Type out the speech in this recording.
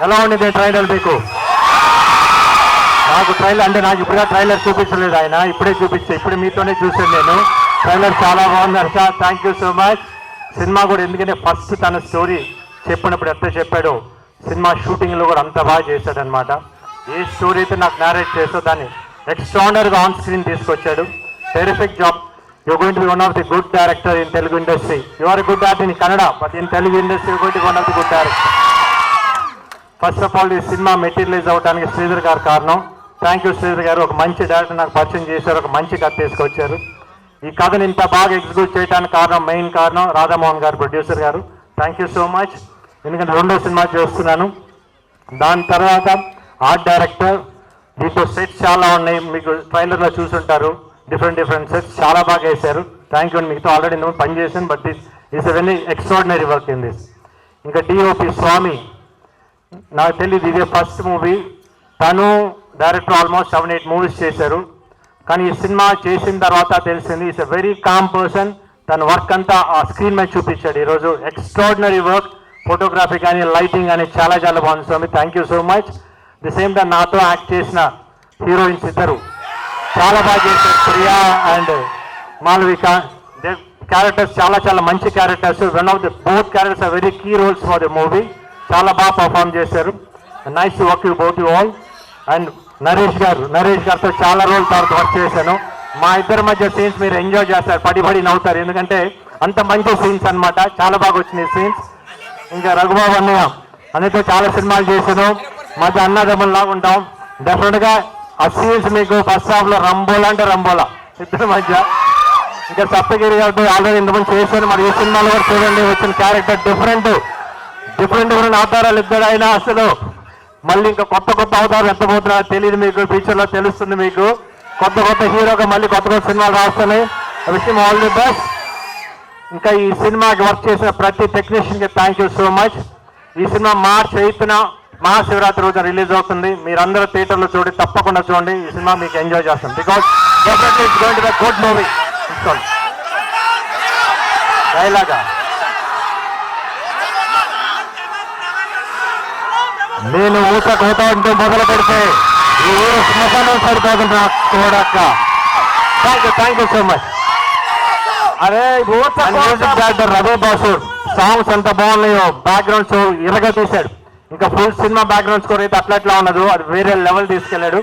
ఎలా ఉండేది ట్రైలర్ మీకు? నాకు ట్రైలర్ అంటే నాకు ఇప్పుడే ట్రైలర్ చూపించలేదు ఆయన, ఇప్పుడే చూపించే, ఇప్పుడు మీతోనే చూసాను నేను. ట్రైలర్ చాలా బాగుంది Harsha, thank you so much. Cinema కూడా ఎందుకంటే ఫస్ట్ తన స్టోరీ చెప్పినప్పుడు ఎంత చెప్పాడో సినిమా షూటింగ్లో కూడా అంత బాగా చేశాడనమాట. ఏ స్టోరీ అయితే నాకు నేరేట్ చేసో దాన్ని ఎక్స్ట్రాడనరీగా ఆన్ స్క్రీన్ తీసుకొచ్చాడు. Terrific job. You going to be one of the good director in Telugu industry. You are good art in Kannada, but in Telugu industry you going to be one of the good director. First of all ఈ cinema materialise అవడానికి శ్రీధర్ గారు కారణం. Thank you Sridhar గారు, ఒక మంచి director నాకు పరిచయం చేశారు, ఒక మంచి కథ తీసుకొచ్చారు. ఈ కథను ఇంత బాగా ఎగ్జిక్యూట్ చేయడానికి కారణం, మెయిన్ కారణం రాధామోహన్ గారు, ప్రొడ్యూసర్ గారు. Thank you so much. ఎందుకంటే రెండో సినిమా చేస్తున్నాను. దాని తర్వాత ఆర్ట్ డైరెక్టర్, దీంతో సెట్స్ చాలా ఉన్నాయి, మీకు ట్రైలర్లో చూసుంటారు. డిఫరెంట్ సెట్స్ చాలా బాగా వేశారు. Thank you. మీతో ఆల్రెడీ నేను పని చేశాను, but this a very extraordinary work in this. ఇంకా డిఓపి స్వామి, నాకు తెలియదు ఇదే ఫస్ట్ మూవీ. తను డైరెక్టర్ ఆల్మోస్ట్ 7-8 మూవీస్ చేశారు. కానీ ఈ సినిమా చేసిన తర్వాత తెలిసింది is a very calm person. తన వర్క్ అంతా ఆ స్క్రీన్ మీద చూపించాడు ఈరోజు. ఎక్స్ట్రాడినరీ వర్క్, ఫోటోగ్రఫీ కానీ లైటింగ్ కానీ చాలా చాలా బాగుంది Swamy. Thank you so much. The same time నాతో యాక్ట్ చేసిన హీరోయిన్స్ ఇద్దరు చాలా బాగా చేశారు, ప్రియా అండ్ మాలవిక. క్యారెక్టర్స్ చాలా చాలా మంచి characters. One of the both characters are very key roles for the movie. చాలా బాగా పర్ఫామ్ చేశారు. Nice to work you both you all. And Naresh గారితో చాలా రోజుల తర్వాత వర్క్ చేశాను. మా ఇద్దరి మధ్య సీన్స్ మీరు ఎంజాయ్ చేస్తారు, పడి నవ్వుతారు, ఎందుకంటే అంత మంచి సీన్స్ అనమాట. చాలా బాగా వచ్చినాయి సీన్స్. ఇంకా రఘుబాబు అన్నయ్యతో చాలా సినిమాలు చేశాను. మధ్య అన్నదమ్ముల్లాగా ఉంటాం. డెఫినెట్గా ఆ సీన్స్ మీకు ఫస్ట్ హాఫ్లో రంబోలా అంటే రంబోలా ఇద్దరి మధ్య. ఇంకా సప్తగిరి గారితో ఆల్రెడీ ఇంతకుముందు చేశాను. మరి ఈ సినిమాలో కూడా చూడండి వచ్చిన క్యారెక్టర్ డిఫరెంట్ అవతారాలు ఇద్దరు అయినా అసలు మళ్ళీ ఇంకా కొత్త అవతారాలు ఎత్తబోతున్నారో తెలియదు మీకు, ఫ్యూచర్లో తెలుస్తుంది మీకు. కొత్త హీరోగా మళ్ళీ కొత్త సినిమాలు రాస్తున్నాయి. విషయం ఆల్ ది బెస్ట్. ఇంకా ఈ సినిమాకి వర్క్ చేసిన ప్రతి టెక్నీషియన్కి థ్యాంక్ యూ సో మచ్. ఈ సినిమా మార్చ్ 8న మహాశివరాత్రి రోజున రిలీజ్ అవుతుంది. మీరందరూ థియేటర్లో తప్పకుండా చూడండి. ఈ సినిమా మీకు ఎంజాయ్ చేస్తాం. Because definitely it's going to be good movie. డైలాగా నేను ఊసకోతా ఉంటూ మొదలు పెడితే ఈ ఊరు శ్మశానం సరిపోతుంది నాకు చూడక్క. Thank you so much. అరే డైరెక్టర్ రవి బాసు సాంగ్స్ ఎంత బాగున్నాయో, బ్యాక్గ్రౌండ్స్ ఇరగా తీశాడు. ఇంకా ఫుల్ సినిమా బ్యాక్గ్రౌండ్ స్కోర్ అయితే అట్లా ఉండదు, అది వేరే లెవెల్ తీసుకెళ్ళాడు.